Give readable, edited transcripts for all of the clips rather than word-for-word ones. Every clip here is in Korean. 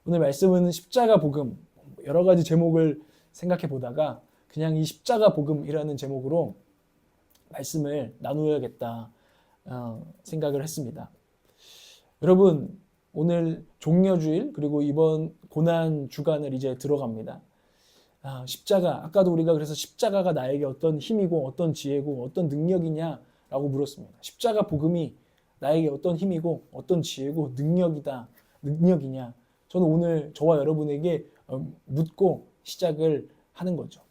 오늘 말씀은 십자가 복음, 여러 가지 제목을 생각해 보다가 그냥 이 십자가 복음이라는 제목으로 말씀을 나누어야겠다 생각을 했습니다. 여러분, 오늘 종려주일 그리고 이번 고난 주간을 이제 들어갑니다. 십자가, 아까도 우리가 그래서 십자가가 나에게 어떤 힘이고 어떤 지혜고 어떤 능력이냐라고 물었습니다. 십자가 복음이 나에게 어떤 힘이고 어떤 지혜고 능력이냐. 저는 오늘 저와 여러분에게 묻고 시작을 하는 거죠.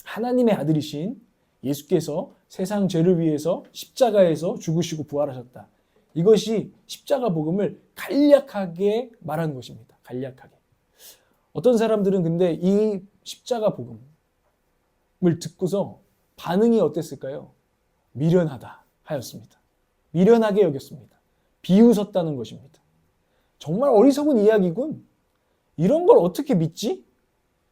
하나님의 아들이신 예수께서 세상 죄를 위해서 십자가에서 죽으시고 부활하셨다. 이것이 십자가 복음을 간략하게 말하는 것입니다. 간략하게. 어떤 사람들은 근데 이 십자가 복음을 듣고서 반응이 어땠을까요? 미련하다 하였습니다. 미련하게 여겼습니다. 비웃었다는 것입니다. 정말 어리석은 이야기군. 이런 걸 어떻게 믿지?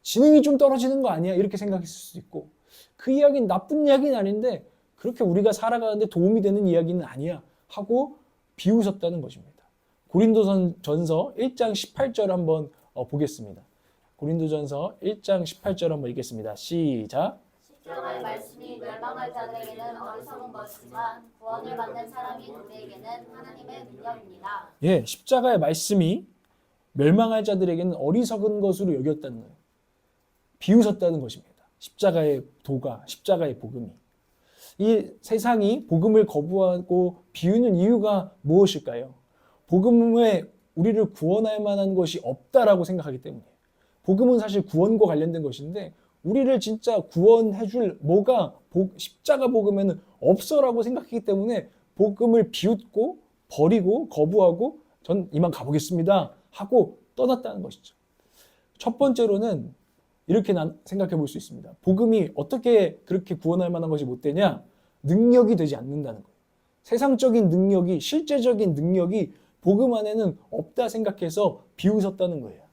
지능이 좀 떨어지는 거 아니야? 이렇게 생각했을 수도 있고, 그 이야기는 나쁜 이야기는 아닌데 그렇게 우리가 살아가는데 도움이 되는 이야기는 아니야 하고 비웃었다는 것입니다. 고린도전서 1장 18절 한번 보겠습니다. 고린도전서 1장 18절 한번 읽겠습니다. 시작. 십자가의 말씀이 멸망할 자들에게는 어리석은 것이지만 구원을 받는 사람인 우리에게는 하나님의 능력입니다. 예, 십자가의 말씀이 멸망할 자들에게는 어리석은 것으로 여겼다는 거예요. 비웃었다는 것입니다. 십자가의 도가, 십자가의 복음이. 이 세상이 복음을 거부하고 비우는 이유가 무엇일까요? 복음에 우리를 구원할 만한 것이 없다라고 생각하기 때문이에요. 복음은 사실 구원과 관련된 것인데 우리를 진짜 구원해줄 뭐가 십자가 복음에는 없어라고 생각하기 때문에 복음을 비웃고 버리고 거부하고 전 이만 가보겠습니다 하고 떠났다는 것이죠. 첫 번째로는 이렇게 생각해 볼 수 있습니다. 복음이 어떻게 그렇게 구원할 만한 것이 못 되냐? 능력이 되지 않는다는 거예요. 세상적인 능력이, 실제적인 능력이 복음 안에는 없다 생각해서 비웃었다는 거예요.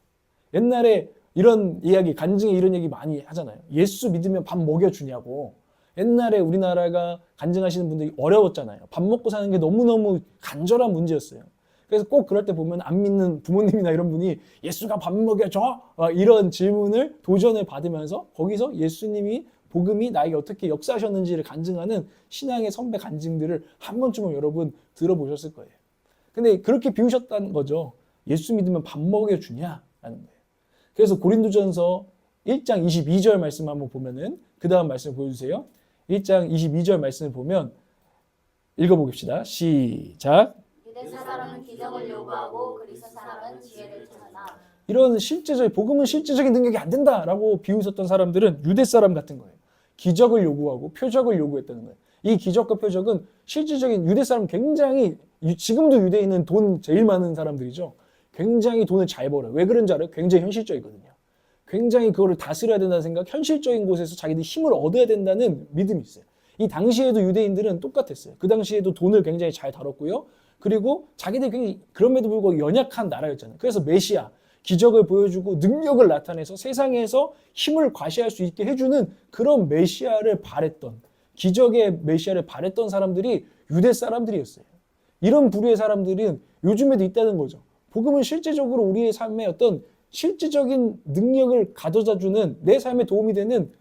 옛날에 이런 이야기, 간증에 이런 얘기 많이 하잖아요. 예수 믿으면 밥 먹여주냐고. 옛날에 우리나라가 간증하시는 분들이 어려웠잖아요. 밥 먹고 사는 게 너무너무 간절한 문제였어요. 그래서 꼭 그럴 때 보면 안 믿는 부모님이나 이런 분이 예수가 밥 먹여줘? 이런 질문을 도전을 받으면서 거기서 예수님이 복음이 나에게 어떻게 역사하셨는지를 간증하는 신앙의 선배 간증들을 한 번쯤은 여러분 들어보셨을 거예요. 근데 그렇게 비우셨다는 거죠. 예수 믿으면 밥 먹여주냐라는 거예요. 그래서 고린도전서 1장 22절 말씀 한번 보면은 그 다음 말씀을 보여주세요. 1장 22절 말씀을 보면 읽어보겠습니다. 시작. 유대 사람은 기적을 요구하고 그리스 사람은 지혜를 찾아. 이런 실제적인 복음은 실제적인 능력이 안 된다라고 비웃었던 사람들은 유대 사람 같은 거예요. 기적을 요구하고 표적을 요구했다는 거예요. 이 기적과 표적은 실질적인 유대 사람 굉장히 지금도 유대인은 돈 제일 많은 사람들이죠. 굉장히 돈을 잘 벌어요. 왜 그런지 알아요? 굉장히 현실적이거든요. 굉장히 그거를 다스려야 된다는 생각, 현실적인 곳에서 자기들 힘을 얻어야 된다는 믿음이 있어요. 이 당시에도 유대인들은 똑같았어요. 그 당시에도 돈을 굉장히 잘 다뤘고요. 그리고 자기들이 굉장히 그럼에도 불구하고 연약한 나라였잖아요. 그래서 메시아, 기적을 보여주고 능력을 나타내서 세상에서 힘을 과시할 수 있게 해주는 그런 메시아를 바랬던, 기적의 메시아를 바랬던 사람들이 유대 사람들이었어요. 이런 부류의 사람들은 요즘에도 있다는 거죠. 복음은 실제적으로 우리의 삶에 어떤 실질적인 능력을 가져다주는, 내 삶에 도움이 되는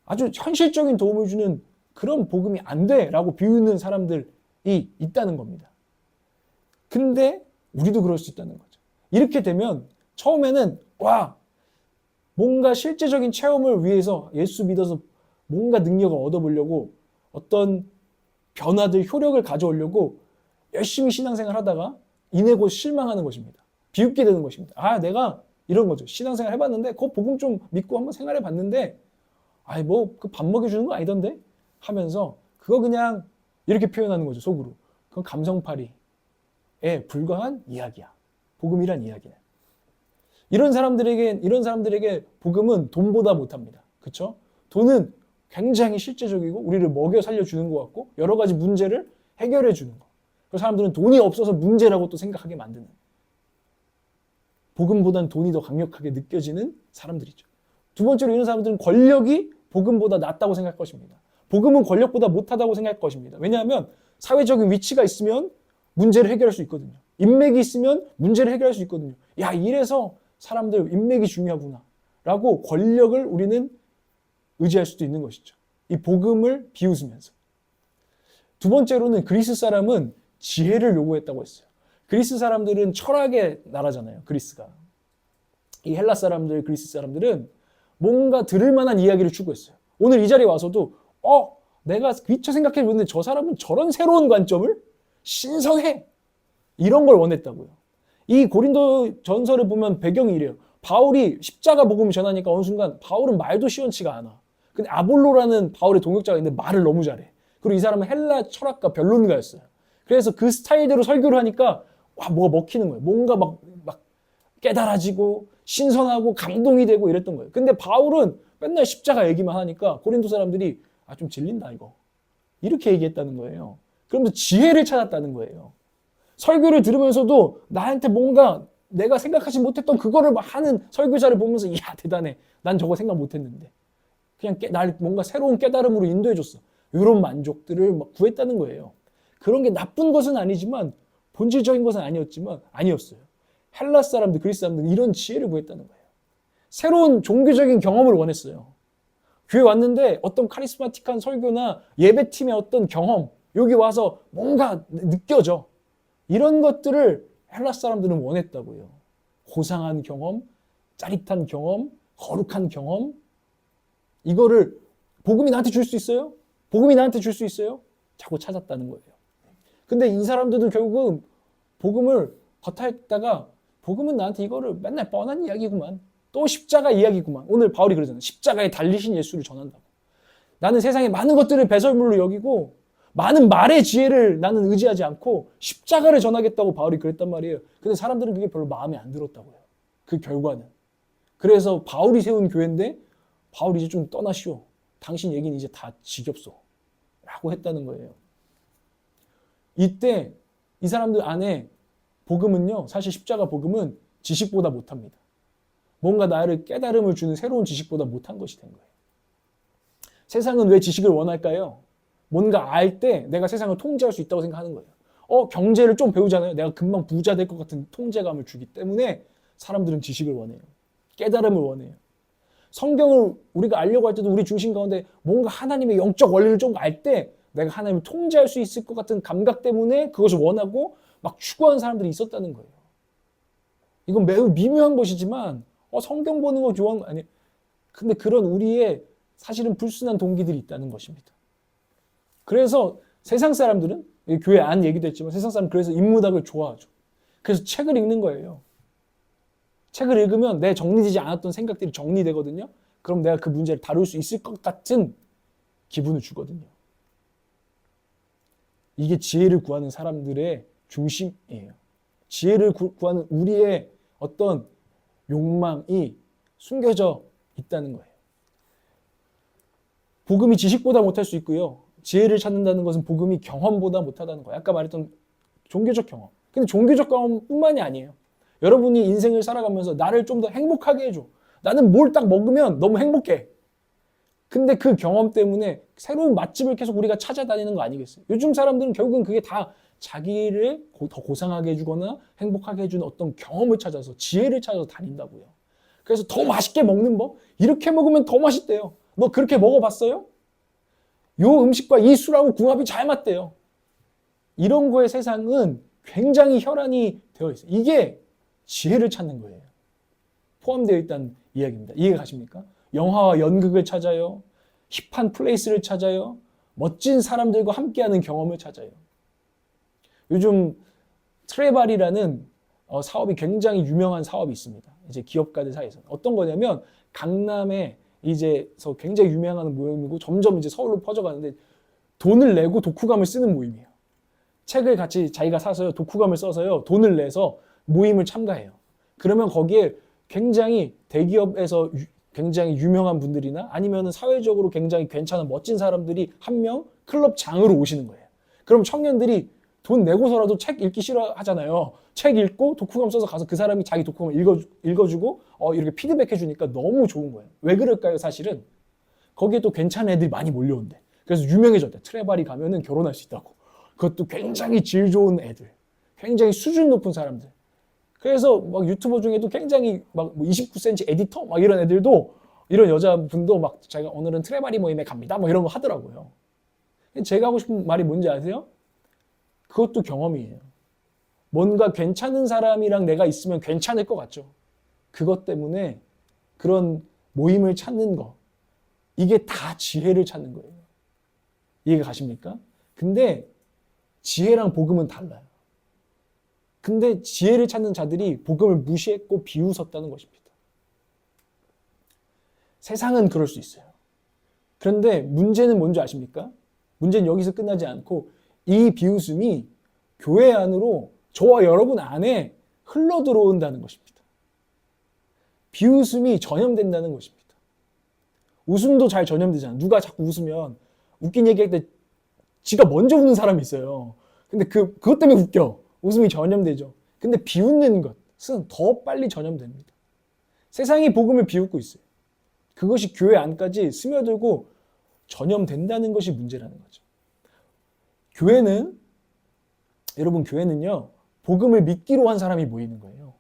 아주 현실적인 도움을 주는 그런 복음이 안 돼라고 비웃는 사람들이 있다는 겁니다. 근데 우리도 그럴 수 있다는 거죠. 이렇게 되면 처음에는 뭔가 실제적인 체험을 위해서 예수 믿어서 뭔가 능력을 얻어보려고 어떤 변화들, 효력을 가져오려고 열심히 신앙생활 하다가 이내 곧 실망하는 것입니다. 비웃게 되는 것입니다. 내가 이런 거죠. 신앙생활 해봤는데 그 복음 좀 믿고 한번 생활해봤는데 그 밥 먹여주는 거 아니던데? 하면서 그거 그냥 이렇게 표현하는 거죠. 속으로. 그건 감성팔이에 불과한 이야기야. 복음이란 이야기는. 이런 사람들에게 복음은 돈보다 못합니다. 그렇죠? 돈은 굉장히 실제적이고 우리를 먹여 살려주는 것 같고 여러 가지 문제를 해결해 주는 것. 그 사람들은 돈이 없어서 문제라고 또 생각하게 만드는, 복음보다는 돈이 더 강력하게 느껴지는 사람들이죠. 두 번째로 이런 사람들은 권력이 복음보다 낫다고 생각할 것입니다. 복음은 권력보다 못하다고 생각할 것입니다. 왜냐하면 사회적인 위치가 있으면 문제를 해결할 수 있거든요. 인맥이 있으면 문제를 해결할 수 있거든요. 야, 이래서 사람들 인맥이 중요하구나 라고 권력을 우리는 의지할 수도 있는 것이죠. 이 복음을 비웃으면서. 두 번째로는 그리스 사람은 지혜를 요구했다고 했어요. 그리스 사람들은 철학의 나라잖아요. 그리스가. 이 헬라 사람들, 그리스 사람들은 뭔가 들을 만한 이야기를 추구했어요. 오늘 이 자리에 와서도 내가 미처 생각해보는데 저 사람은 저런 새로운 관점을 신선해. 이런 걸 원했다고요. 이 고린도 전설을 보면 배경이 이래요. 바울이 십자가 복음을 전하니까 어느 순간 바울은 말도 시원치가 않아. 근데 아볼로라는 바울의 동역자가 있는데 말을 너무 잘해. 그리고 이 사람은 헬라 철학가 변론가였어요. 그래서 그 스타일대로 설교를 하니까 뭐가 먹히는 거예요. 뭔가 막 깨달아지고 신선하고 감동이 되고 이랬던 거예요. 근데 바울은 맨날 십자가 얘기만 하니까 고린도 사람들이 좀 질린다 이거. 이렇게 얘기했다는 거예요. 그러면서 지혜를 찾았다는 거예요. 설교를 들으면서도 나한테 뭔가 내가 생각하지 못했던 그거를 막 하는 설교자를 보면서 이야 대단해. 난 저거 생각 못했는데. 그냥 날 뭔가 새로운 깨달음으로 인도해줬어. 이런 만족들을 막 구했다는 거예요. 그런 게 나쁜 것은 아니지만 본질적인 것은 아니었어요. 헬라 사람들, 그리스 사람들 이런 지혜를 구했다는 거예요. 새로운 종교적인 경험을 원했어요. 교회 왔는데 어떤 카리스마틱한 설교나 예배팀의 어떤 경험, 여기 와서 뭔가 느껴져. 이런 것들을 헬라 사람들은 원했다고요. 고상한 경험, 짜릿한 경험, 거룩한 경험. 이거를 복음이 나한테 줄 수 있어요? 복음이 나한테 줄 수 있어요? 자꾸 찾았다는 거예요. 근데 이 사람들도 결국은 복음을 겉핥다가 복음은 나한테 이거를 맨날 뻔한 이야기구만. 또 십자가 이야기구만. 오늘 바울이 그러잖아요. 십자가에 달리신 예수를 전한다고. 나는 세상에 많은 것들을 배설물로 여기고 많은 말의 지혜를 나는 의지하지 않고 십자가를 전하겠다고 바울이 그랬단 말이에요. 근데 사람들은 그게 별로 마음에 안 들었다고요. 그 결과는. 그래서 바울이 세운 교회인데 바울이 이제 좀 떠나시오. 당신 얘기는 이제 다 지겹소. 라고 했다는 거예요. 이때 이 사람들 안에 복음은요. 사실 십자가 복음은 지식보다 못합니다. 뭔가 나를 깨달음을 주는 새로운 지식보다 못한 것이 된 거예요. 세상은 왜 지식을 원할까요? 뭔가 알 때 내가 세상을 통제할 수 있다고 생각하는 거예요. 경제를 좀 배우잖아요. 내가 금방 부자 될 것 같은 통제감을 주기 때문에 사람들은 지식을 원해요. 깨달음을 원해요. 성경을 우리가 알려고 할 때도 우리 중심 가운데 뭔가 하나님의 영적 원리를 좀 알 때 내가 하나님을 통제할 수 있을 것 같은 감각 때문에 그것을 원하고 막 추구하는 사람들이 있었다는 거예요. 이건 매우 미묘한 것이지만 성경 보는 거 좋아하는 거 아니에요. 근데 그런 우리의 사실은 불순한 동기들이 있다는 것입니다. 그래서 세상 사람들은 교회 안 얘기도 했지만 세상 사람은 그래서 인문학을 좋아하죠. 그래서 책을 읽는 거예요. 책을 읽으면 내 정리되지 않았던 생각들이 정리되거든요. 그럼 내가 그 문제를 다룰 수 있을 것 같은 기분을 주거든요. 이게 지혜를 구하는 사람들의 중심이에요. 지혜를 구하는 우리의 어떤 욕망이 숨겨져 있다는 거예요. 복음이 지식보다 못할 수 있고요. 지혜를 찾는다는 것은 복음이 경험보다 못하다는 거예요. 아까 말했던 종교적 경험. 근데 종교적 경험뿐만이 아니에요. 여러분이 인생을 살아가면서 나를 좀 더 행복하게 해줘. 나는 뭘 딱 먹으면 너무 행복해. 근데 그 경험 때문에 새로운 맛집을 계속 우리가 찾아다니는 거 아니겠어요? 요즘 사람들은 결국은 그게 다 자기를 더 고상하게 해주거나 행복하게 해주는 어떤 경험을 찾아서 지혜를 찾아서 다닌다고요. 그래서 더 맛있게 먹는 법? 이렇게 먹으면 더 맛있대요. 너 그렇게 먹어봤어요? 요 음식과 이 술하고 궁합이 잘 맞대요. 이런 거에 세상은 굉장히 혈안이 되어 있어요. 이게 지혜를 찾는 거예요. 포함되어 있다는 이야기입니다. 이해가 가십니까? 영화와 연극을 찾아요. 힙한 플레이스를 찾아요. 멋진 사람들과 함께하는 경험을 찾아요. 요즘 트레발이라는 사업이 굉장히 유명한 사업이 있습니다. 이제 기업가들 사이에서 어떤 거냐면 강남에 이제서 굉장히 유명한 모임이고 점점 이제 서울로 퍼져가는데 돈을 내고 독후감을 쓰는 모임이에요. 책을 같이 자기가 사서요, 독후감을 써서요, 돈을 내서 모임을 참가해요. 그러면 거기에 굉장히 대기업에서 굉장히 유명한 분들이나 아니면 사회적으로 굉장히 괜찮은 멋진 사람들이 한 명 클럽장으로 오시는 거예요. 그럼 청년들이 돈 내고서라도 책 읽기 싫어하잖아요. 책 읽고 독후감 써서 가서 그 사람이 자기 독후감을 읽어주고 이렇게 피드백 해주니까 너무 좋은 거예요. 왜 그럴까요? 사실은 거기에 또 괜찮은 애들이 많이 몰려온대. 그래서 유명해졌대. 트레발이 가면은 결혼할 수 있다고. 그것도 굉장히 질 좋은 애들, 굉장히 수준 높은 사람들. 그래서 막 유튜버 중에도 굉장히 막 29cm 에디터 막 이런 애들도 이런 여자분도 막 자기가 오늘은 트레바리 모임에 갑니다 뭐 이런 거 하더라고요. 제가 하고 싶은 말이 뭔지 아세요? 그것도 경험이에요. 뭔가 괜찮은 사람이랑 내가 있으면 괜찮을 것 같죠. 그것 때문에 그런 모임을 찾는 거, 이게 다 지혜를 찾는 거예요. 이해가 가십니까? 근데 지혜랑 복음은 달라요. 근데 지혜를 찾는 자들이 복음을 무시했고 비웃었다는 것입니다. 세상은 그럴 수 있어요. 그런데 문제는 뭔지 아십니까? 문제는 여기서 끝나지 않고 이 비웃음이 교회 안으로 저와 여러분 안에 흘러 들어온다는 것입니다. 비웃음이 전염된다는 것입니다. 웃음도 잘 전염되잖아요. 누가 자꾸 웃으면 웃긴 얘기할 때 지가 먼저 웃는 사람이 있어요. 근데 그것 때문에 웃겨. 웃음이 전염되죠. 근데 비웃는 것은 더 빨리 전염됩니다. 세상이 복음을 비웃고 있어요. 그것이 교회 안까지 스며들고 전염된다는 것이 문제라는 거죠. 여러분 교회는요, 복음을 믿기로 한 사람이 모이는 거예요.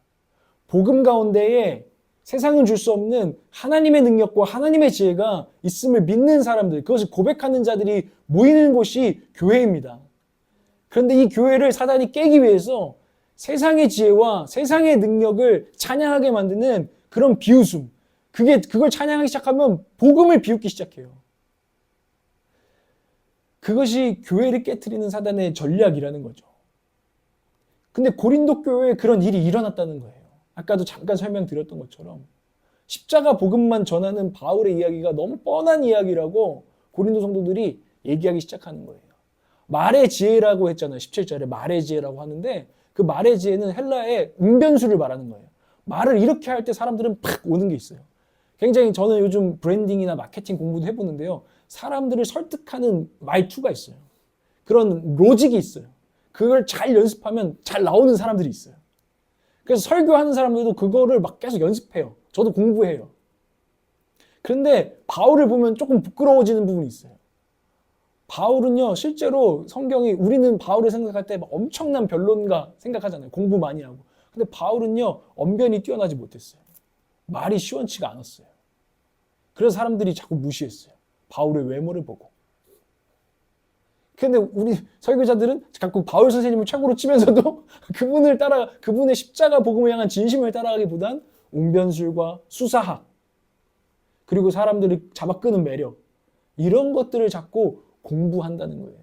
복음 가운데에 세상은 줄 수 없는 하나님의 능력과 하나님의 지혜가 있음을 믿는 사람들, 그것을 고백하는 자들이 모이는 곳이 교회입니다. 그런데 이 교회를 사단이 깨기 위해서 세상의 지혜와 세상의 능력을 찬양하게 만드는 그런 비웃음, 그걸 찬양하기 시작하면 복음을 비웃기 시작해요. 그것이 교회를 깨트리는 사단의 전략이라는 거죠. 근데 고린도 교회에 그런 일이 일어났다는 거예요. 아까도 잠깐 설명드렸던 것처럼 십자가 복음만 전하는 바울의 이야기가 너무 뻔한 이야기라고 고린도 성도들이 얘기하기 시작하는 거예요. 말의 지혜라고 했잖아요. 17절에 말의 지혜라고 하는데 그 말의 지혜는 헬라의 웅변수를 말하는 거예요. 말을 이렇게 할 때 사람들은 팍 오는 게 있어요. 굉장히 저는 요즘 브랜딩이나 마케팅 공부도 해보는데요. 사람들을 설득하는 말투가 있어요. 그런 로직이 있어요. 그걸 잘 연습하면 잘 나오는 사람들이 있어요. 그래서 설교하는 사람들도 그거를 막 계속 연습해요. 저도 공부해요. 그런데 바울을 보면 조금 부끄러워지는 부분이 있어요. 바울은요, 실제로 성경이, 우리는 바울을 생각할 때 막 엄청난 변론가 생각하잖아요. 공부 많이 하고. 근데 바울은요, 언변이 뛰어나지 못했어요. 말이 시원치가 않았어요. 그래서 사람들이 자꾸 무시했어요. 바울의 외모를 보고. 근데 우리 설교자들은 자꾸 바울 선생님을 최고로 치면서도 그분의 십자가 복음을 향한 진심을 따라가기보단 웅변술과 수사학, 그리고 사람들을 잡아 끄는 매력, 이런 것들을 자꾸 공부한다는 거예요.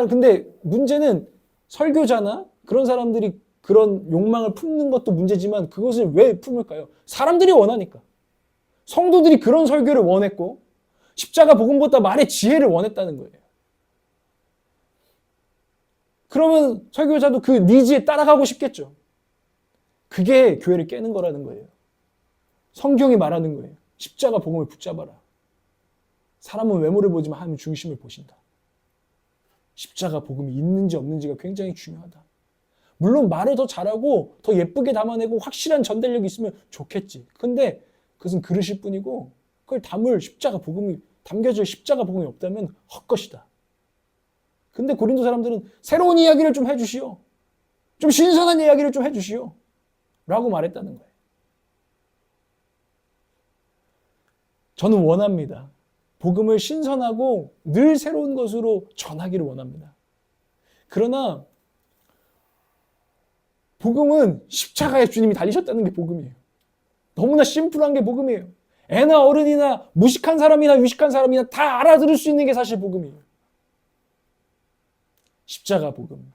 근데 문제는 설교자나 그런 사람들이 그런 욕망을 품는 것도 문제지만 그것을 왜 품을까요? 사람들이 원하니까. 성도들이 그런 설교를 원했고 십자가 복음보다 말의 지혜를 원했다는 거예요. 그러면 설교자도 그 니즈에 따라가고 싶겠죠. 그게 교회를 깨는 거라는 거예요. 성경이 말하는 거예요. 십자가 복음을 붙잡아라. 사람은 외모를 보지만 하나님은 중심을 보신다. 십자가 복음이 있는지 없는지가 굉장히 중요하다. 물론 말을 더 잘하고 더 예쁘게 담아내고 확실한 전달력이 있으면 좋겠지. 근데 그것은 그릇일 뿐이고 그걸 담겨질 십자가 복음이 없다면 헛것이다. 근데 고린도 사람들은 새로운 이야기를 좀 해주시오. 좀 신선한 이야기를 좀 해주시오. 라고 말했다는 거예요. 저는 원합니다. 복음을 신선하고 늘 새로운 것으로 전하기를 원합니다. 그러나 복음은 십자가에 주님이 달리셨다는 게 복음이에요. 너무나 심플한 게 복음이에요. 애나 어른이나 무식한 사람이나 유식한 사람이나 다 알아들을 수 있는 게 사실 복음이에요. 십자가 복음.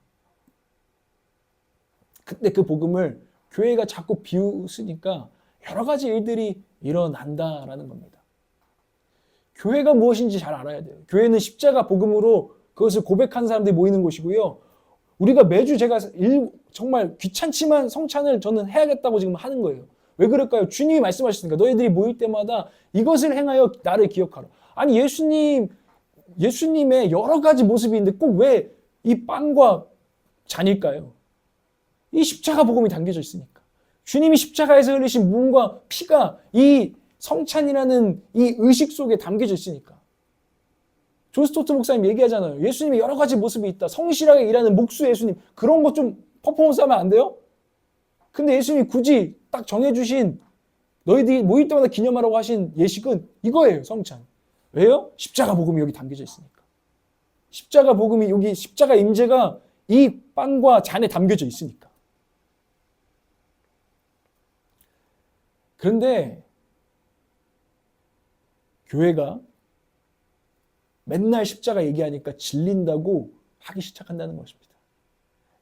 근데 그 복음을 교회가 자꾸 비웃으니까 여러 가지 일들이 일어난다라는 겁니다. 교회가 무엇인지 잘 알아야 돼요. 교회는 십자가 복음으로 그것을 고백하는 사람들이 모이는 곳이고요. 우리가 매주 제가 정말 귀찮지만 성찬을 저는 해야겠다고 지금 하는 거예요. 왜 그럴까요? 주님이 말씀하셨으니까 너희들이 모일 때마다 이것을 행하여 나를 기억하라. 아니 예수님의 여러 가지 모습이 있는데 꼭 왜 이 빵과 잔일까요? 이 십자가 복음이 담겨져 있으니까. 주님이 십자가에서 흘리신 몸과 피가 이 성찬이라는 이 의식 속에 담겨져 있으니까. 존 스토트 목사님 얘기하잖아요. 예수님의 여러 가지 모습이 있다. 성실하게 일하는 목수 예수님. 그런 거 좀 퍼포먼스 하면 안 돼요? 근데 예수님이 굳이 딱 정해주신 너희들이 모일 때마다 기념하라고 하신 예식은 이거예요. 성찬. 왜요? 십자가 복음이 여기 담겨져 있으니까. 십자가 복음이 여기 십자가 임재가 이 빵과 잔에 담겨져 있으니까. 그런데 교회가 맨날 십자가 얘기하니까 질린다고 하기 시작한다는 것입니다.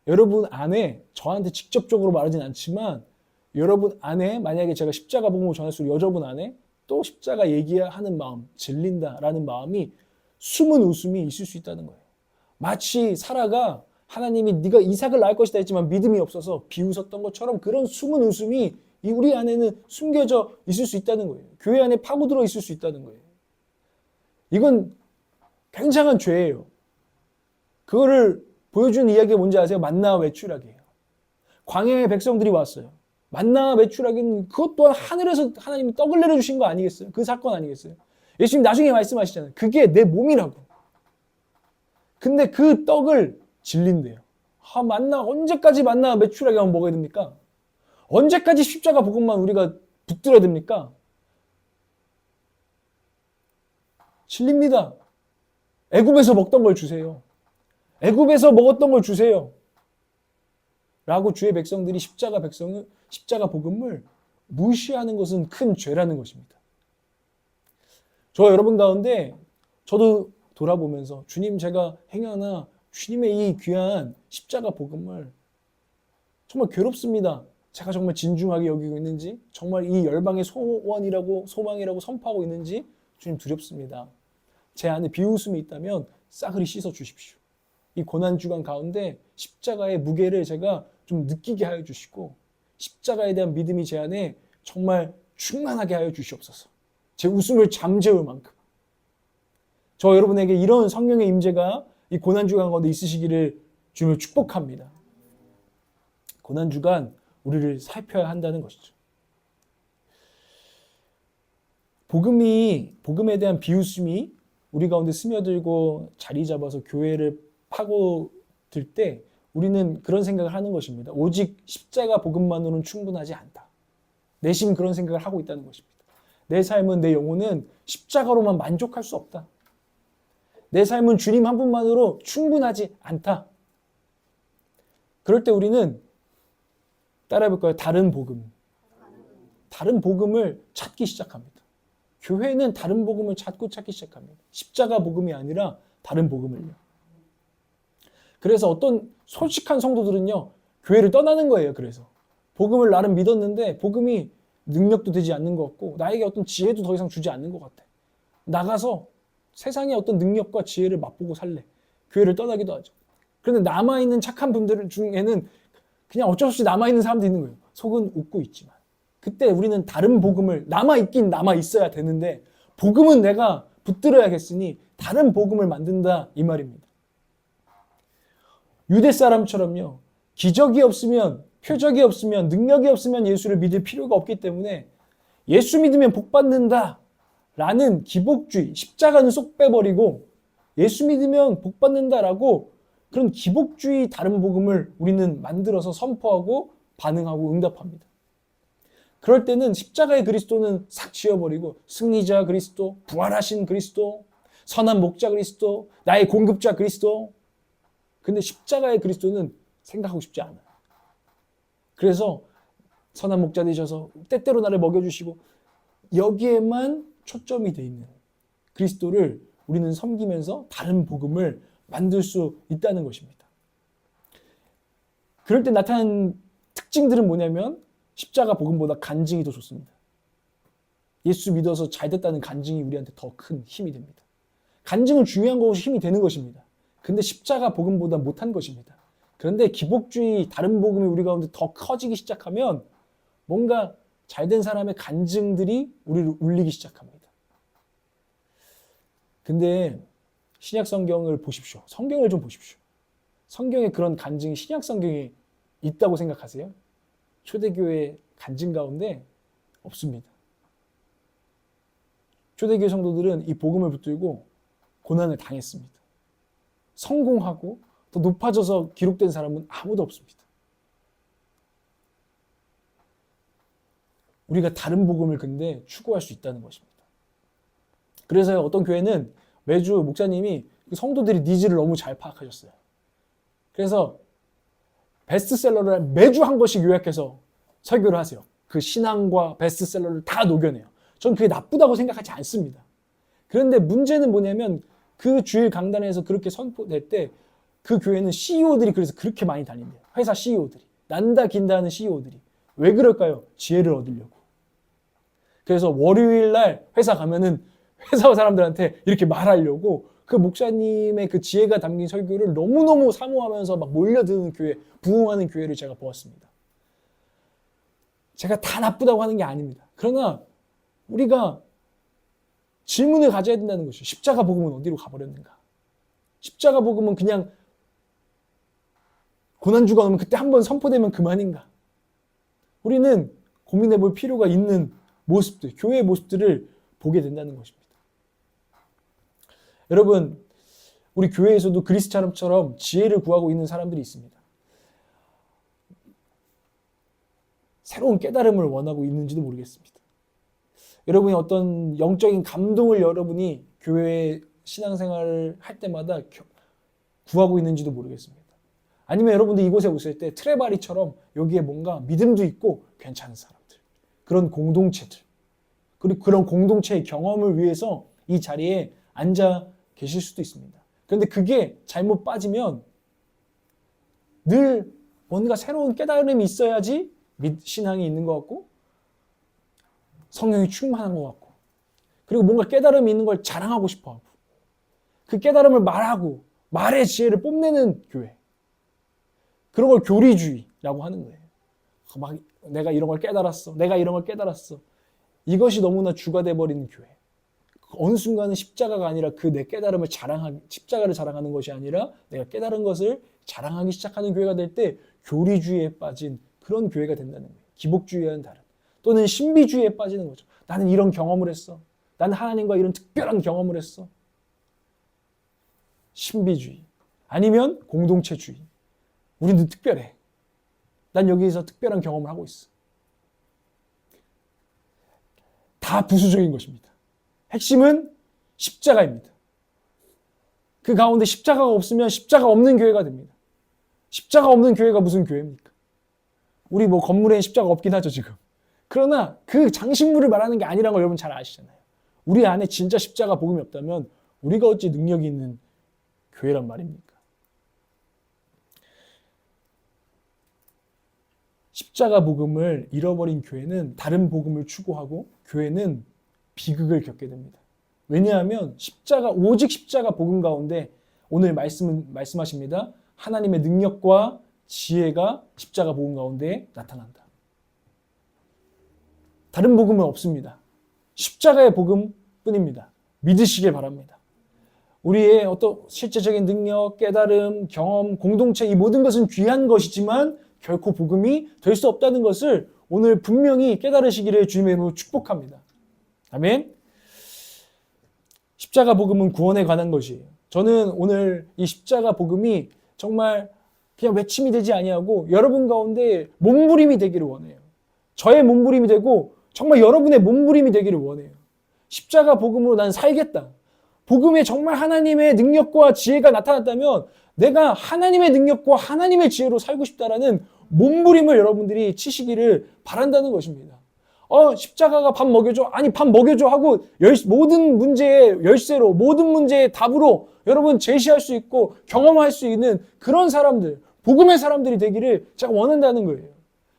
여러분 안에 저한테 직접적으로 말하진 않지만 여러분 안에 만약에 제가 십자가 복음을 전할수록 여러분 안에 또 십자가 얘기하는 마음, 질린다라는 마음이 숨은 웃음이 있을 수 있다는 거예요. 마치 사라가 하나님이 네가 이삭을 낳을 것이다 했지만 믿음이 없어서 비웃었던 것처럼 그런 숨은 웃음이 우리 안에는 숨겨져 있을 수 있다는 거예요. 교회 안에 파고들어 있을 수 있다는 거예요. 이건 굉장한 죄예요. 그거를 보여주는 이야기가 뭔지 아세요? 만나와 메추라기예요. 광야의 백성들이 왔어요. 만나와 메추라기는 그것 또한 하늘에서 하나님이 떡을 내려주신 거 아니겠어요? 그 사건 아니겠어요? 예수님 나중에 말씀하시잖아요. 그게 내 몸이라고. 근데 그 떡을 질린대요. 만나 언제까지 만나 메추라기만 먹어야 됩니까? 언제까지 십자가 복음만 우리가 붙들어야 됩니까? 질립니다. 애굽에서 먹던 걸 주세요. 애굽에서 먹었던 걸 주세요. 라고 주의 백성들이 십자가 복음을 무시하는 것은 큰 죄라는 것입니다. 저 여러분 가운데 저도 돌아보면서 주님 제가 행여나 주님의 이 귀한 십자가 복음을 정말 괴롭습니다. 제가 정말 진중하게 여기고 있는지 정말 이 열방의 소원이라고 소망이라고 선포하고 있는지 주님 두렵습니다. 제 안에 비웃음이 있다면 싸그리 씻어 주십시오. 이 고난주간 가운데 십자가의 무게를 제가 좀 느끼게 하여 주시고 십자가에 대한 믿음이 제 안에 정말 충만하게 하여 주시옵소서. 제 웃음을 잠재울 만큼 저 여러분에게 이런 성령의 임재가 이 고난주간 가운데 있으시기를 주님을 축복합니다. 고난주간 우리를 살펴야 한다는 것이죠. 복음에 대한 비웃음이 우리 가운데 스며들고 자리 잡아서 교회를 파고들 때 우리는 그런 생각을 하는 것입니다. 오직 십자가 복음만으로는 충분하지 않다. 내심 그런 생각을 하고 있다는 것입니다. 내 삶은 내 영혼은 십자가로만 만족할 수 없다. 내 삶은 주님 한 분만으로 충분하지 않다. 그럴 때 우리는 따라해볼 거예요. 다른 복음을 찾기 시작합니다. 교회는 다른 복음을 찾기 시작합니다. 십자가 복음이 아니라 다른 복음을요. 그래서 어떤 솔직한 성도들은요, 교회를 떠나는 거예요. 그래서 복음을 나름 믿었는데 복음이 능력도 되지 않는 것 같고 나에게 어떤 지혜도 더 이상 주지 않는 것 같아. 나가서 세상의 어떤 능력과 지혜를 맛보고 살래. 교회를 떠나기도 하죠. 그런데 남아있는 착한 분들 중에는 그냥 어쩔 수 없이 남아있는 사람도 있는 거예요. 속은 웃고 있지만. 그때 우리는 다른 복음을 남아있긴 남아있어야 되는데 복음은 내가 붙들어야겠으니 다른 복음을 만든다 이 말입니다. 유대 사람처럼요. 기적이 없으면 표적이 없으면 능력이 없으면 예수를 믿을 필요가 없기 때문에 예수 믿으면 복 받는다 라는 기복주의, 십자가는 쏙 빼버리고 예수 믿으면 복 받는다라고 그런 기복주의 다른 복음을 우리는 만들어서 선포하고 반응하고 응답합니다. 그럴 때는 십자가의 그리스도는 싹 지워버리고 승리자 그리스도, 부활하신 그리스도, 선한 목자 그리스도, 나의 공급자 그리스도. 근데 십자가의 그리스도는 생각하고 싶지 않아요. 그래서 선한 목자 되셔서 때때로 나를 먹여주시고 여기에만 초점이 돼 있는 그리스도를 우리는 섬기면서 다른 복음을 만들 수 있다는 것입니다. 그럴 때 나타나는 특징들은 뭐냐면 십자가 복음보다 간증이 더 좋습니다. 예수 믿어서 잘 됐다는 간증이 우리한테 더 큰 힘이 됩니다. 간증은 중요한 것이 힘이 되는 것입니다. 근데 십자가 복음보다 못한 것입니다. 그런데 기복주의 다른 복음이 우리 가운데 더 커지기 시작하면 뭔가 잘된 사람의 간증들이 우리를 울리기 시작합니다. 근데 신약 성경을 보십시오. 성경을 좀 보십시오. 성경에 그런 간증이 신약 성경에 있다고 생각하세요? 초대교회 간증 가운데 없습니다. 초대교회 성도들은 이 복음을 붙들고 고난을 당했습니다. 성공하고 더 높아져서 기록된 사람은 아무도 없습니다. 우리가 다른 복음을 근데 추구할 수 있다는 것입니다. 그래서 어떤 교회는 매주 목사님이 성도들이 니즈를 너무 잘 파악하셨어요. 그래서 베스트셀러를 매주 한 권씩 요약해서 설교를 하세요. 그 신앙과 베스트셀러를 다 녹여내요. 전 그게 나쁘다고 생각하지 않습니다. 그런데 문제는 뭐냐면 그 주일 강단에서 그렇게 선포될 때 그 교회는 CEO들이 그래서 그렇게 많이 다닌대요. 회사 CEO들이. 난다 긴다 하는 CEO들이. 왜 그럴까요? 지혜를 얻으려고. 그래서 월요일 날 회사 가면은 회사 사람들한테 이렇게 말하려고 그 목사님의 그 지혜가 담긴 설교를 너무너무 사모하면서 막 몰려드는 교회, 부흥하는 교회를 제가 보았습니다. 제가 다 나쁘다고 하는 게 아닙니다. 그러나 우리가 질문을 가져야 된다는 것이죠. 십자가 복음은 어디로 가버렸는가? 십자가 복음은 그냥 고난주가 오면 그때 한번 선포되면 그만인가? 우리는 고민해 볼 필요가 있는 모습들, 교회의 모습들을 보게 된다는 것입니다. 여러분, 우리 교회에서도 그리스찬처럼 지혜를 구하고 있는 사람들이 있습니다. 새로운 깨달음을 원하고 있는지도 모르겠습니다. 여러분이 어떤 영적인 감동을 여러분이 교회 신앙생활을 할 때마다 구하고 있는지도 모르겠습니다. 아니면 여러분들 이곳에 오실 때 트레바리처럼 여기에 뭔가 믿음도 있고 괜찮은 사람들, 그런 공동체들, 그리고 그런 공동체의 경험을 위해서 이 자리에 앉아 계실 수도 있습니다. 그런데 그게 잘못 빠지면 늘 뭔가 새로운 깨달음이 있어야지 신앙이 있는 것 같고 성령이 충만한 것 같고 그리고 뭔가 깨달음이 있는 걸 자랑하고 싶어하고 그 깨달음을 말하고 말의 지혜를 뽐내는 교회, 그런 걸 교리주의라고 하는 거예요. 막 내가 이런 걸 깨달았어, 내가 이런 걸 깨달았어, 이것이 너무나 주가 돼버리는 교회. 어느 순간은 십자가가 아니라 그 내 깨달음을 십자가를 자랑하는 것이 아니라 내가 깨달은 것을 자랑하기 시작하는 교회가 될 때 교리주의에 빠진 그런 교회가 된다는 거예요. 기복주의와는 다른. 또는 신비주의에 빠지는 거죠. 나는 이런 경험을 했어. 나는 하나님과 이런 특별한 경험을 했어. 신비주의. 아니면 공동체주의. 우리는 특별해. 난 여기서 특별한 경험을 하고 있어. 다 부수적인 것입니다. 핵심은 십자가입니다. 그 가운데 십자가가 없으면 십자가 없는 교회가 됩니다. 십자가 없는 교회가 무슨 교회입니까? 우리 뭐 건물에 십자가 없긴 하죠, 지금. 그러나 그 장식물을 말하는 게 아니라는 걸 여러분 잘 아시잖아요. 우리 안에 진짜 십자가 복음이 없다면 우리가 어찌 능력이 있는 교회란 말입니까? 십자가 복음을 잃어버린 교회는 다른 복음을 추구하고 교회는 비극을 겪게 됩니다. 왜냐하면 오직 십자가 복음 가운데 오늘 말씀하십니다. 하나님의 능력과 지혜가 십자가 복음 가운데 나타난다. 다른 복음은 없습니다. 십자가의 복음뿐입니다. 믿으시길 바랍니다. 우리의 어떤 실제적인 능력, 깨달음, 경험, 공동체 이 모든 것은 귀한 것이지만 결코 복음이 될 수 없다는 것을 오늘 분명히 깨달으시기를 주님의 이름으로 축복합니다. 아멘. 십자가 복음은 구원에 관한 것이에요. 저는 오늘 이 십자가 복음이 정말 그냥 외침이 되지 아니하고 여러분 가운데 몸부림이 되기를 원해요. 저의 몸부림이 되고 정말 여러분의 몸부림이 되기를 원해요. 십자가 복음으로 난 살겠다. 복음에 정말 하나님의 능력과 지혜가 나타났다면 내가 하나님의 능력과 하나님의 지혜로 살고 싶다라는 몸부림을 여러분들이 치시기를 바란다는 것입니다. 십자가가 밥 먹여줘? 아니 밥 먹여줘 하고 모든 문제의 열쇠로 모든 문제의 답으로 여러분 제시할 수 있고 경험할 수 있는 그런 사람들, 복음의 사람들이 되기를 제가 원한다는 거예요.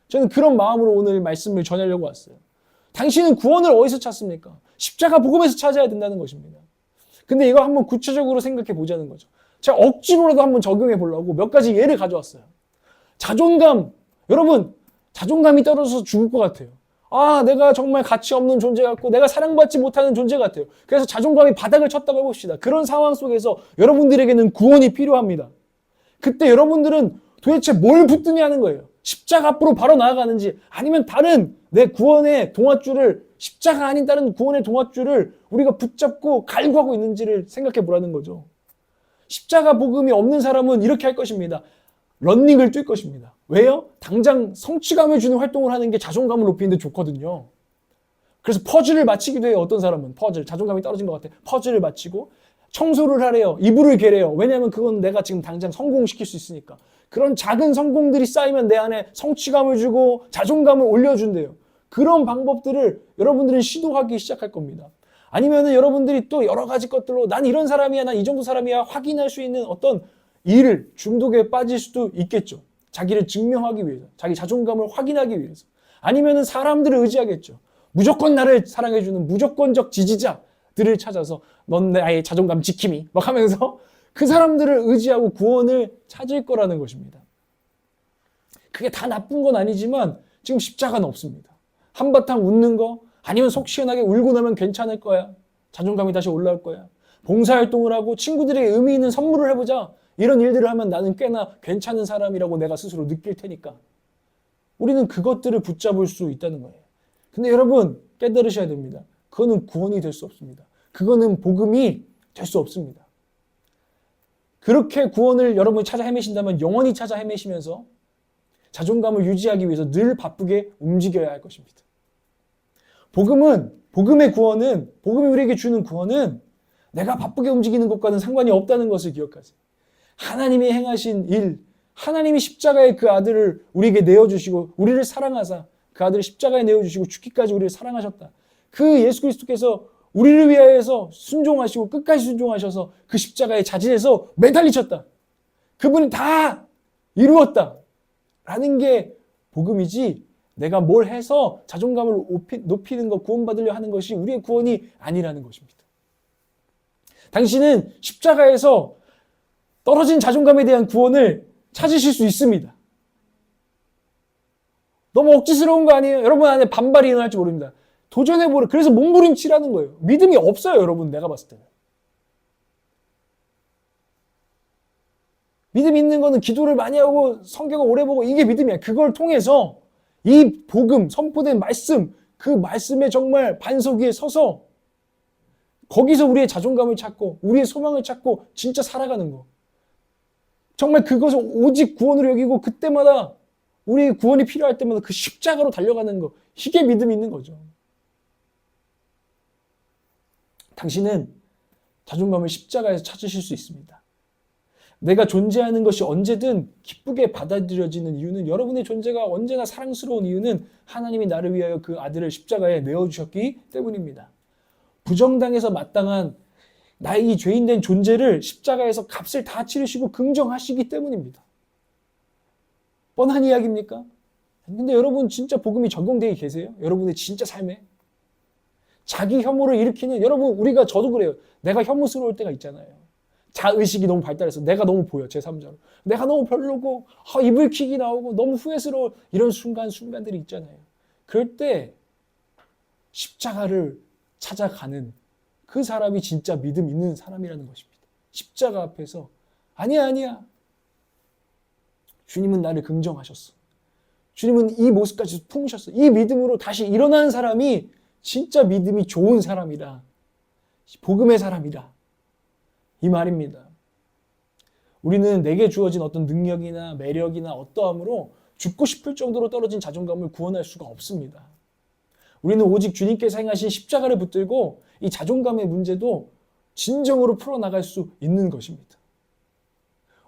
저는 그런 마음으로 오늘 말씀을 전하려고 왔어요. 당신은 구원을 어디서 찾습니까? 십자가 복음에서 찾아야 된다는 것입니다. 근데 이거 한번 구체적으로 생각해 보자는 거죠. 제가 억지로라도 한번 적용해 보려고 몇 가지 예를 가져왔어요. 자존감. 여러분, 자존감이 떨어져서 죽을 것 같아요. 내가 정말 가치 없는 존재 같고 내가 사랑받지 못하는 존재 같아요. 그래서 자존감이 바닥을 쳤다고 해봅시다. 그런 상황 속에서 여러분들에게는 구원이 필요합니다. 그때 여러분들은 도대체 뭘 붙드냐 하는 거예요. 십자가 앞으로 바로 나아가는지 아니면 다른 내 구원의 동아줄을 십자가 아닌 다른 구원의 동아줄을 우리가 붙잡고 갈구하고 있는지를 생각해 보라는 거죠. 십자가 복음이 없는 사람은 이렇게 할 것입니다. 런닝을 뛸 것입니다. 왜요? 당장 성취감을 주는 활동을 하는 게 자존감을 높이는 데 좋거든요. 그래서 퍼즐을 맞히기도 해요. 어떤 사람은 퍼즐, 자존감이 떨어진 것 같아. 퍼즐을 맞히고 청소를 하래요. 이불을 개래요. 왜냐하면 그건 내가 지금 당장 성공시킬 수 있으니까. 그런 작은 성공들이 쌓이면 내 안에 성취감을 주고 자존감을 올려준대요. 그런 방법들을 여러분들은 시도하기 시작할 겁니다. 아니면은 여러분들이 또 여러 가지 것들로 난 이런 사람이야, 난 이 정도 사람이야 확인할 수 있는 어떤 일을 중독에 빠질 수도 있겠죠. 자기를 증명하기 위해서, 자기 자존감을 확인하기 위해서. 아니면은 사람들을 의지하겠죠. 무조건 나를 사랑해주는 무조건적 지지자들을 찾아서 넌 나의 자존감 지킴이 막 하면서 그 사람들을 의지하고 구원을 찾을 거라는 것입니다. 그게 다 나쁜 건 아니지만 지금 십자가는 없습니다. 한바탕 웃는 거 아니면 속 시원하게 울고 나면 괜찮을 거야. 자존감이 다시 올라올 거야. 봉사활동을 하고 친구들에게 의미 있는 선물을 해보자. 이런 일들을 하면 나는 꽤나 괜찮은 사람이라고 내가 스스로 느낄 테니까. 우리는 그것들을 붙잡을 수 있다는 거예요. 근데 여러분 깨달으셔야 됩니다. 그거는 구원이 될 수 없습니다. 그거는 복음이 될 수 없습니다. 그렇게 구원을 여러분이 찾아 헤매신다면 영원히 찾아 헤매시면서 자존감을 유지하기 위해서 늘 바쁘게 움직여야 할 것입니다. 복음의 구원은, 복음이 우리에게 주는 구원은 내가 바쁘게 움직이는 것과는 상관이 없다는 것을 기억하세요. 하나님이 행하신 일, 하나님이 십자가에 그 아들을 우리에게 내어주시고 우리를 사랑하사 그 아들을 십자가에 내어주시고 죽기까지 우리를 사랑하셨다. 그 예수 그리스도께서 우리를 위하여서 순종하시고 끝까지 순종하셔서 그 십자가에 자진해서 매달리셨다. 그분이 다 이루었다. 라는 게 복음이지 내가 뭘 해서 자존감을 높이는 것, 구원받으려 하는 것이 우리의 구원이 아니라는 것입니다. 당신은 십자가에서 떨어진 자존감에 대한 구원을 찾으실 수 있습니다. 너무 억지스러운 거 아니에요? 여러분 안에 반발이 일어날지 모릅니다. 도전해보려. 그래서 몸부림치라는 거예요. 믿음이 없어요, 여러분. 내가 봤을 때는. 믿음 있는 거는 기도를 많이 하고 성경을 오래 보고 이게 믿음이야. 그걸 통해서 이 복음, 선포된 말씀, 그 말씀에 정말 반석 위에 서서 거기서 우리의 자존감을 찾고 우리의 소망을 찾고 진짜 살아가는 거. 정말 그것을 오직 구원으로 여기고 그때마다 우리의 구원이 필요할 때마다 그 십자가로 달려가는 거. 이게 믿음이 있는 거죠. 당신은 자존감을 십자가에서 찾으실 수 있습니다. 내가 존재하는 것이 언제든 기쁘게 받아들여지는 이유는 여러분의 존재가 언제나 사랑스러운 이유는 하나님이 나를 위하여 그 아들을 십자가에 내어주셨기 때문입니다. 부정당해서 마땅한 나의 이 죄인된 존재를 십자가에서 값을 다 치르시고 긍정하시기 때문입니다. 뻔한 이야기입니까? 근데 여러분 진짜 복음이 적용되어 계세요? 여러분의 진짜 삶에? 자기 혐오를 일으키는 여러분 우리가 저도 그래요. 내가 혐오스러울 때가 있잖아요. 자의식이 너무 발달해서 내가 너무 보여 제3자로. 내가 너무 별로고 이불킥이 나오고 너무 후회스러워 이런 순간들이 있잖아요. 그럴 때 십자가를 찾아가는 그 사람이 진짜 믿음 있는 사람이라는 것입니다. 십자가 앞에서 아니야. 주님은 나를 긍정하셨어. 주님은 이 모습까지 품으셨어. 이 믿음으로 다시 일어나는 사람이 진짜 믿음이 좋은 사람이라. 복음의 사람이라. 이 말입니다. 우리는 내게 주어진 어떤 능력이나 매력이나 어떠함으로 죽고 싶을 정도로 떨어진 자존감을 구원할 수가 없습니다. 우리는 오직 주님께서 행하신 십자가를 붙들고 이 자존감의 문제도 진정으로 풀어나갈 수 있는 것입니다.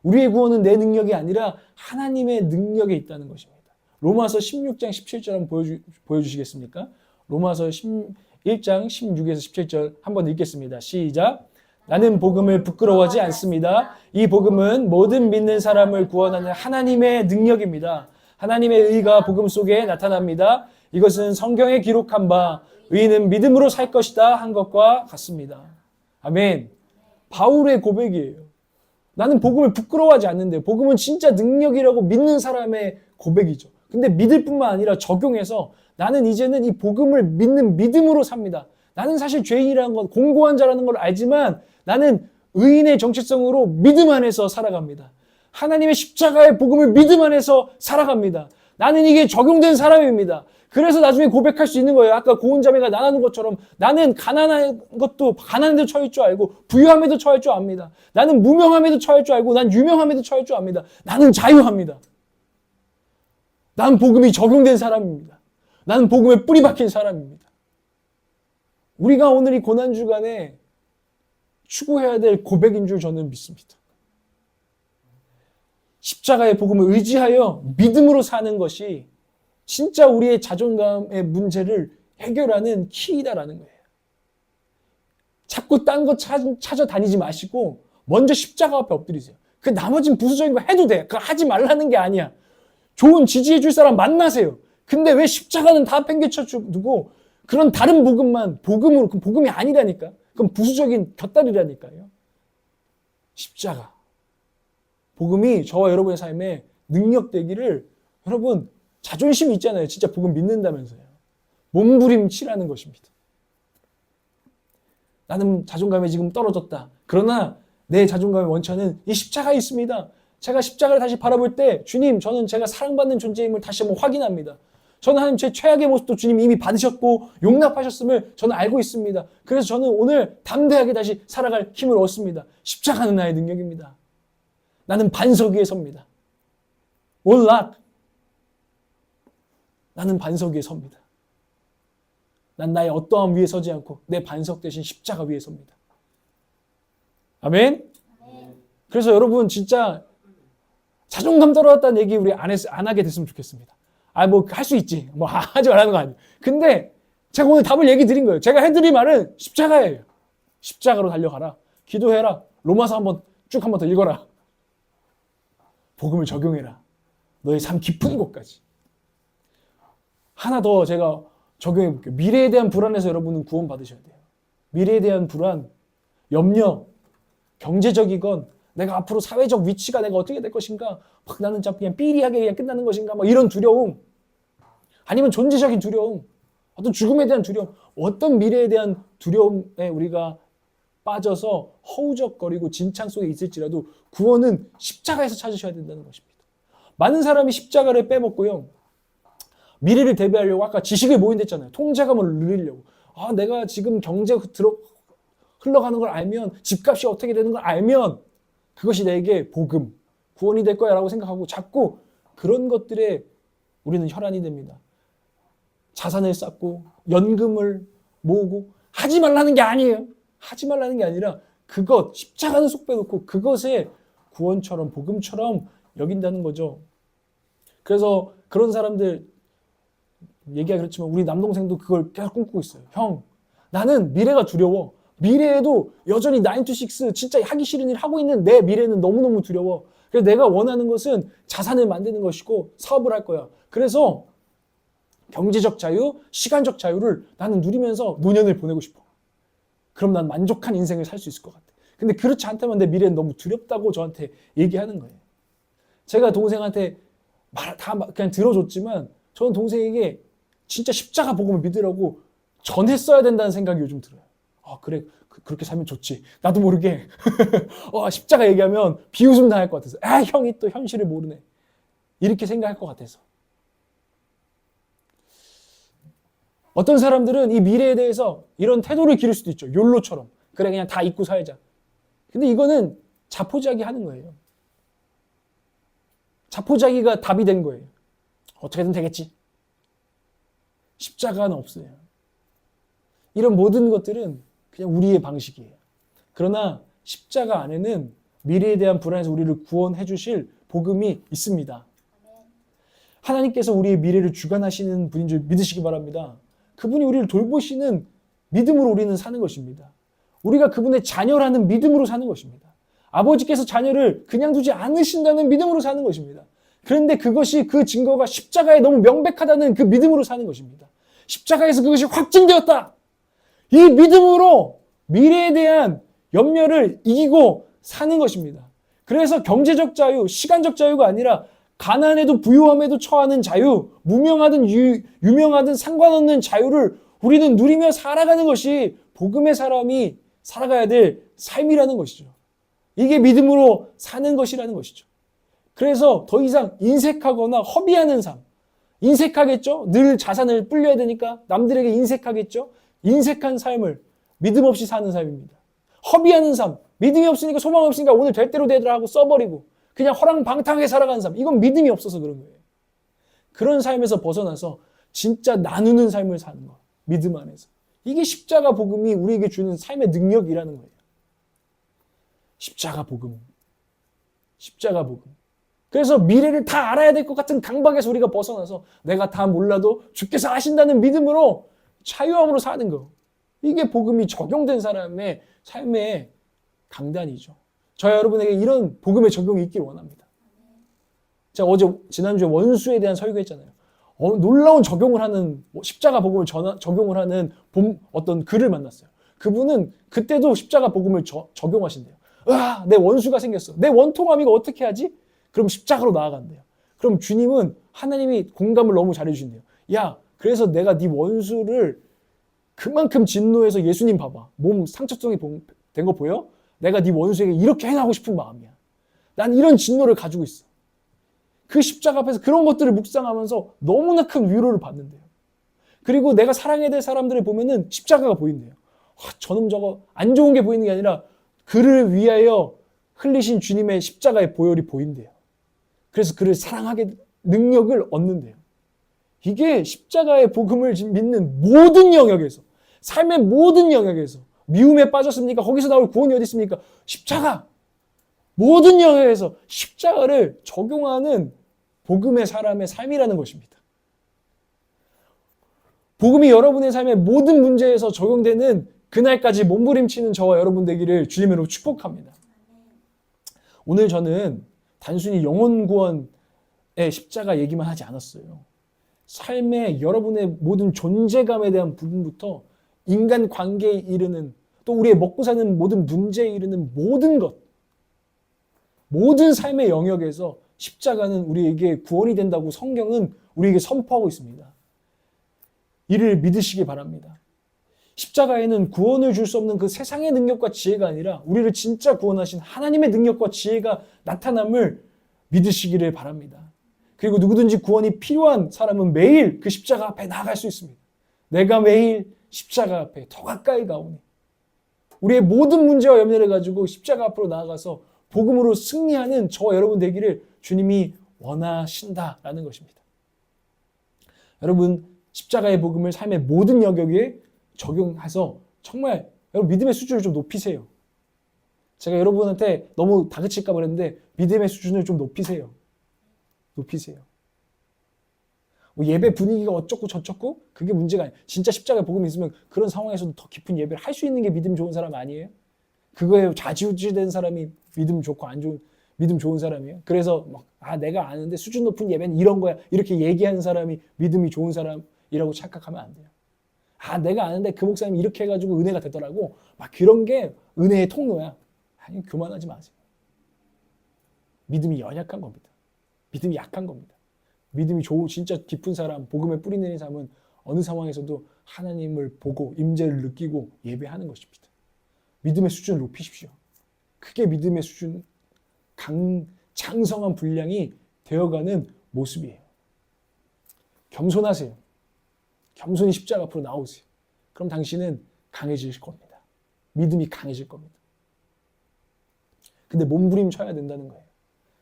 우리의 구원은 내 능력이 아니라 하나님의 능력에 있다는 것입니다. 로마서 16장 17절 한번 보여주시겠습니까? 로마서 1장 16에서 17절 한번 읽겠습니다. 시작. 나는 복음을 부끄러워하지 않습니다. 이 복음은 모든 믿는 사람을 구원하는 하나님의 능력입니다. 하나님의 의가 복음 속에 나타납니다. 이것은 성경에 기록한 바 의인은 믿음으로 살 것이다 한 것과 같습니다. 아멘. 바울의 고백이에요. 나는 복음을 부끄러워하지 않는데 복음은 진짜 능력이라고 믿는 사람의 고백이죠. 근데 믿을 뿐만 아니라 적용해서 나는 이제는 이 복음을 믿는 믿음으로 삽니다. 나는 사실 죄인이라는 건 공고한 자라는 걸 알지만 나는 의인의 정체성으로 믿음 안에서 살아갑니다. 하나님의 십자가의 복음을 믿음 안에서 살아갑니다. 나는 이게 적용된 사람입니다. 그래서 나중에 고백할 수 있는 거예요. 아까 고운자매가 나누는 것처럼 나는 가난한 것도 가난한데도 처할 줄 알고 부유함에도 처할 줄 압니다. 나는 무명함에도 처할 줄 알고 난 유명함에도 처할 줄 압니다. 나는 자유합니다. 난 복음이 적용된 사람입니다. 나는 복음에 뿌리 박힌 사람입니다. 우리가 오늘 이 고난주간에 추구해야 될 고백인 줄 저는 믿습니다. 십자가의 복음을 의지하여 믿음으로 사는 것이 진짜 우리의 자존감의 문제를 해결하는 키이다라는 거예요. 자꾸 딴 거 찾아다니지 마시고 먼저 십자가 앞에 엎드리세요. 그 나머진 부수적인 거 해도 돼. 그거 하지 말라는 게 아니야. 좋은 지지해 줄 사람 만나세요. 근데 왜 십자가는 다 팽개쳐 두고 그런 다른 복음만 복음으로, 그럼 복음이 아니라니까. 그럼 부수적인 곁다리라니까요. 십자가. 복음이 저와 여러분의 삶에 능력되기를, 여러분 자존심 있잖아요. 진짜 복음 믿는다면서요. 몸부림치라는 것입니다. 나는 자존감이 지금 떨어졌다. 그러나 내 자존감의 원천은 이 십자가에 있습니다. 제가 십자가를 다시 바라볼 때 주님, 저는 제가 사랑받는 존재임을 다시 한번 확인합니다. 저는 하나님 제 최악의 모습도 주님 이미 받으셨고 용납하셨음을 저는 알고 있습니다. 그래서 저는 오늘 담대하게 다시 살아갈 힘을 얻습니다. 십자가는 나의 능력입니다. 나는 반석 위에 섭니다. 올락. 나는 반석 위에 섭니다. 난 나의 어떠함 위에 서지 않고 내 반석 대신 십자가 위에 섭니다. 아멘? 그래서 여러분 진짜 자존감 떨어졌다는 얘기 우리 안 하게 됐으면 좋겠습니다. 뭐 할 수 있지. 뭐 하지 말라는 거 아니에요. 근데 제가 오늘 답을 얘기 드린 거예요. 제가 해드릴 말은 십자가예요. 십자가로 달려가라. 기도해라. 로마서 한번 더 읽어라. 복음을 적용해라. 너의 삶 깊은 곳까지. 하나 더 제가 적용해 볼게요. 미래에 대한 불안에서 여러분은 구원 받으셔야 돼요. 미래에 대한 불안, 염려, 경제적이건 내가 앞으로 사회적 위치가 내가 어떻게 될 것인가, 막 나는 그냥 삐리하게 그냥 끝나는 것인가, 막 이런 두려움, 아니면 존재적인 두려움, 어떤 죽음에 대한 두려움, 어떤 미래에 대한 두려움에 우리가 빠져서 허우적거리고 진창 속에 있을지라도 구원은 십자가에서 찾으셔야 된다는 것입니다. 많은 사람이 십자가를 빼먹고요. 미래를 대비하려고 아까 지식을 모인댔잖아요. 통제감을 누리려고. 내가 지금 경제가 흘러가는 걸 알면, 집값이 어떻게 되는 걸 알면 그것이 내게 복음, 구원이 될 거야 라고 생각하고 자꾸 그런 것들에 우리는 혈안이 됩니다. 자산을 쌓고 연금을 모으고 하지 말라는 게 아니에요. 하지 말라는 게 아니라 그것, 십자가는 쏙 빼놓고 그것에 구원처럼 복음처럼 여긴다는 거죠. 그래서 그런 사람들 얘기가 그렇지만 우리 남동생도 그걸 계속 꿈꾸고 있어요. 형, 나는 미래가 두려워. 미래에도 여전히 9 to 6 진짜 하기 싫은 일 하고 있는 내 미래는 너무너무 두려워. 그래서 내가 원하는 것은 자산을 만드는 것이고 사업을 할 거야. 그래서 경제적 자유, 시간적 자유를 나는 누리면서 노년을 보내고 싶어. 그럼 난 만족한 인생을 살 수 있을 것 같아. 근데 그렇지 않다면 내 미래는 너무 두렵다고 저한테 얘기하는 거예요. 제가 동생한테 그냥 들어줬지만 저는 동생에게 진짜 십자가 복음을 믿으라고 전했어야 된다는 생각이 요즘 들어요. 그래, 그렇게 살면 좋지. 나도 모르게 십자가 얘기하면 비웃음 당할 것 같아서 형이 또 현실을 모르네. 이렇게 생각할 것 같아서. 어떤 사람들은 이 미래에 대해서 이런 태도를 기를 수도 있죠. 욜로처럼. 그래, 그냥 다 잊고 살자. 근데 이거는 자포자기 하는 거예요. 자포자기가 답이 된 거예요. 어떻게든 되겠지. 십자가는 없어요. 이런 모든 것들은 그냥 우리의 방식이에요. 그러나 십자가 안에는 미래에 대한 불안에서 우리를 구원해 주실 복음이 있습니다. 하나님께서 우리의 미래를 주관하시는 분인 줄 믿으시기 바랍니다. 그분이 우리를 돌보시는 믿음으로 우리는 사는 것입니다. 우리가 그분의 자녀라는 믿음으로 사는 것입니다. 아버지께서 자녀를 그냥 두지 않으신다는 믿음으로 사는 것입니다. 그런데 그것이 그 증거가 십자가에 너무 명백하다는 그 믿음으로 사는 것입니다. 십자가에서 그것이 확증되었다. 이 믿음으로 미래에 대한 염려를 이기고 사는 것입니다. 그래서 경제적 자유, 시간적 자유가 아니라 가난에도 부유함에도 처하는 자유, 무명하든 유명하든 상관없는 자유를 우리는 누리며 살아가는 것이 복음의 사람이 살아가야 될 삶이라는 것이죠. 이게 믿음으로 사는 것이라는 것이죠. 그래서 더 이상 인색하거나 허비하는 삶, 인색하겠죠? 늘 자산을 불려야 되니까 남들에게 인색하겠죠? 인색한 삶을 믿음 없이 사는 삶입니다. 허비하는 삶, 믿음이 없으니까 소망 없으니까 오늘 될 대로 되더라 하고 써버리고 그냥 허랑방탕하게 살아가는 삶, 이건 믿음이 없어서 그런 거예요. 그런 삶에서 벗어나서 진짜 나누는 삶을 사는 거, 믿음 안에서. 이게 십자가 복음이 우리에게 주는 삶의 능력이라는 거예요. 십자가 복음. 십자가 복음. 그래서 미래를 다 알아야 될 것 같은 강박에서 우리가 벗어나서 내가 다 몰라도 주께서 아신다는 믿음으로 자유함으로 사는 거. 이게 복음이 적용된 사람의 삶의 강단이죠. 저 여러분에게 이런 복음의 적용이 있기를 원합니다. 제가 지난주에 원수에 대한 설교했잖아요. 놀라운 적용을 하는 십자가 복음을 적용을 하는 어떤 글을 만났어요. 그분은 그때도 십자가 복음을 적용하신대요. 내 원수가 생겼어. 내 원통함 이거 어떻게 하지? 그럼 십자가로 나아간대요. 그럼 주님은 하나님이 공감을 너무 잘해주신대요. 야, 그래서 내가 네 원수를 그만큼 진노해서 예수님 봐봐. 몸 상처성이 된 거 보여? 내가 네 원수에게 이렇게 행하고 싶은 마음이야. 난 이런 진노를 가지고 있어. 그 십자가 앞에서 그런 것들을 묵상하면서 너무나 큰 위로를 받는데요. 그리고 내가 사랑해야 될 사람들을 보면은 십자가가 보인대요. 저놈 저거 안 좋은 게 보이는 게 아니라 그를 위하여 흘리신 주님의 십자가의 보혈이 보인대요. 그래서 그를 사랑하게 능력을 얻는데요. 이게 십자가의 복음을 믿는 모든 영역에서, 삶의 모든 영역에서 미움에 빠졌습니까? 거기서 나올 구원이 어디 있습니까? 십자가! 모든 영역에서 십자가를 적용하는 복음의 사람의 삶이라는 것입니다. 복음이 여러분의 삶의 모든 문제에서 적용되는 그날까지 몸부림치는 저와 여러분 되기를 주님으로 축복합니다. 오늘 저는 단순히 영혼 구원의 십자가 얘기만 하지 않았어요. 삶의 여러분의 모든 존재감에 대한 부분부터 인간 관계에 이르는 또 우리의 먹고 사는 모든 문제에 이르는 모든 것, 모든 삶의 영역에서 십자가는 우리에게 구원이 된다고 성경은 우리에게 선포하고 있습니다. 이를 믿으시기 바랍니다. 십자가에는 구원을 줄 수 없는 그 세상의 능력과 지혜가 아니라 우리를 진짜 구원하신 하나님의 능력과 지혜가 나타남을 믿으시기를 바랍니다. 그리고 누구든지 구원이 필요한 사람은 매일 그 십자가 앞에 나아갈 수 있습니다. 내가 매일 십자가 앞에 더 가까이 가오니 우리의 모든 문제와 염려를 가지고 십자가 앞으로 나아가서 복음으로 승리하는 저와 여러분 되기를 주님이 원하신다라는 것입니다. 여러분, 십자가의 복음을 삶의 모든 영역에 적용해서 정말 여러분 믿음의 수준을 좀 높이세요. 제가 여러분한테 너무 다그칠까 그랬는데 믿음의 수준을 좀 높이세요. 높이세요. 뭐 예배 분위기가 어쩌고 저쩌고 그게 문제가 아니에요. 진짜 십자가의 복음이 있으면 그런 상황에서도 더 깊은 예배를 할 수 있는 게 믿음 좋은 사람 아니에요? 그거에 좌지우지된 사람이 믿음 좋고 안 좋은 믿음 좋은 사람이에요. 그래서 내가 아는데 수준 높은 예배는 이런 거야 이렇게 얘기하는 사람이 믿음이 좋은 사람이라고 착각하면 안 돼요. 내가 아는데 그 목사님이 이렇게 해가지고 은혜가 되더라고. 막 그런 게 은혜의 통로야. 아니, 교만하지 마세요. 믿음이 연약한 겁니다. 믿음이 약한 겁니다. 믿음이 진짜 깊은 사람, 복음에 뿌리 내린 사람은 어느 상황에서도 하나님을 보고 임재를 느끼고 예배하는 것입니다. 믿음의 수준을 높이십시오. 그게 믿음의 수준, 장성한 분량이 되어가는 모습이에요. 겸손하세요. 겸손히 십자가 앞으로 나오세요. 그럼 당신은 강해질 겁니다. 믿음이 강해질 겁니다. 근데 몸부림쳐야 된다는 거예요.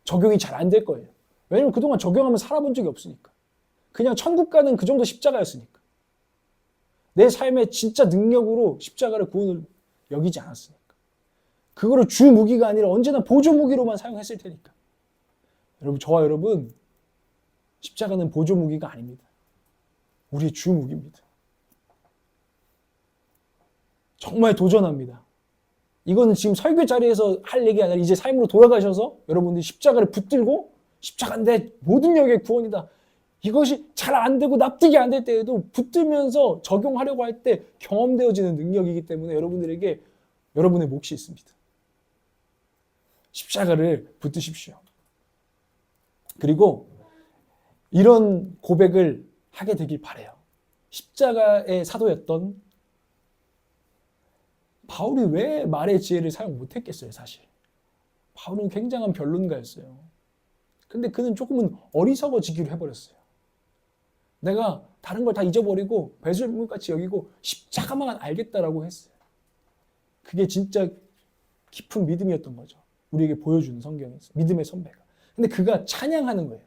적용이 잘 안 될 거예요. 왜냐면 그동안 적용하면 살아본 적이 없으니까. 그냥 천국 가는 그 정도 십자가였으니까. 내 삶의 진짜 능력으로 십자가를 구원을 여기지 않았으니까. 그거를 주 무기가 아니라 언제나 보조 무기로만 사용했을 테니까. 여러분, 저와 여러분, 십자가는 보조 무기가 아닙니다. 우리의 주 무기입니다. 정말 도전합니다. 이거는 지금 설교 자리에서 할 얘기 아니라 이제 삶으로 돌아가셔서 여러분들이 십자가를 붙들고 십자가인데 모든 영역의 구원이다. 이것이 잘 안 되고 납득이 안 될 때에도 붙들면서 적용하려고 할 때 경험되어지는 능력이기 때문에 여러분들에게 여러분의 몫이 있습니다. 십자가를 붙드십시오. 그리고 이런 고백을 하게 되길 바라요. 십자가의 사도였던 바울이 왜 말의 지혜를 사용 못했겠어요, 사실. 바울은 굉장한 변론가였어요. 근데 그는 조금은 어리석어지기로 해버렸어요. 내가 다른 걸 다 잊어버리고 배설물같이 여기고 십자가만 알겠다라고 했어요. 그게 진짜 깊은 믿음이었던 거죠. 우리에게 보여주는 성경에서 믿음의 선배가. 근데 그가 찬양하는 거예요.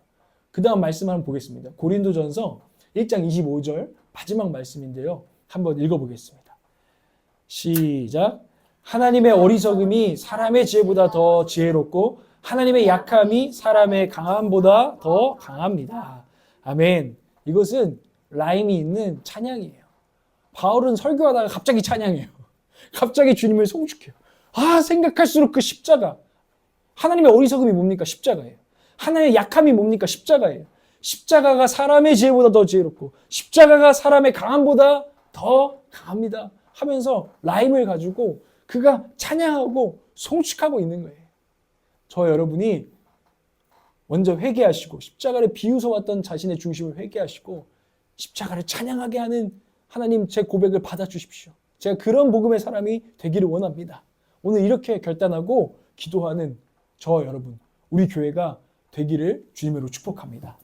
그 다음 말씀 한번 보겠습니다. 고린도전서 1장 25절 마지막 말씀인데요. 한번 읽어보겠습니다. 시작. 하나님의 어리석음이 사람의 지혜보다 더 지혜롭고 하나님의 약함이 사람의 강함보다 더 강합니다. 아멘. 이것은 라임이 있는 찬양이에요. 바울은 설교하다가 갑자기 찬양해요. 갑자기 주님을 송축해요. 생각할수록 그 십자가. 하나님의 어리석음이 뭡니까? 십자가예요. 하나님의 약함이 뭡니까? 십자가예요. 십자가가 사람의 지혜보다 더 지혜롭고 십자가가 사람의 강함보다 더 강합니다. 하면서 라임을 가지고 그가 찬양하고 송축하고 있는 거예요. 저 여러분이 먼저 회개하시고 십자가를 비웃어 왔던 자신의 중심을 회개하시고 십자가를 찬양하게 하는 하나님 제 고백을 받아주십시오. 제가 그런 복음의 사람이 되기를 원합니다. 오늘 이렇게 결단하고 기도하는 저 여러분, 우리 교회가 되기를 주님으로 축복합니다.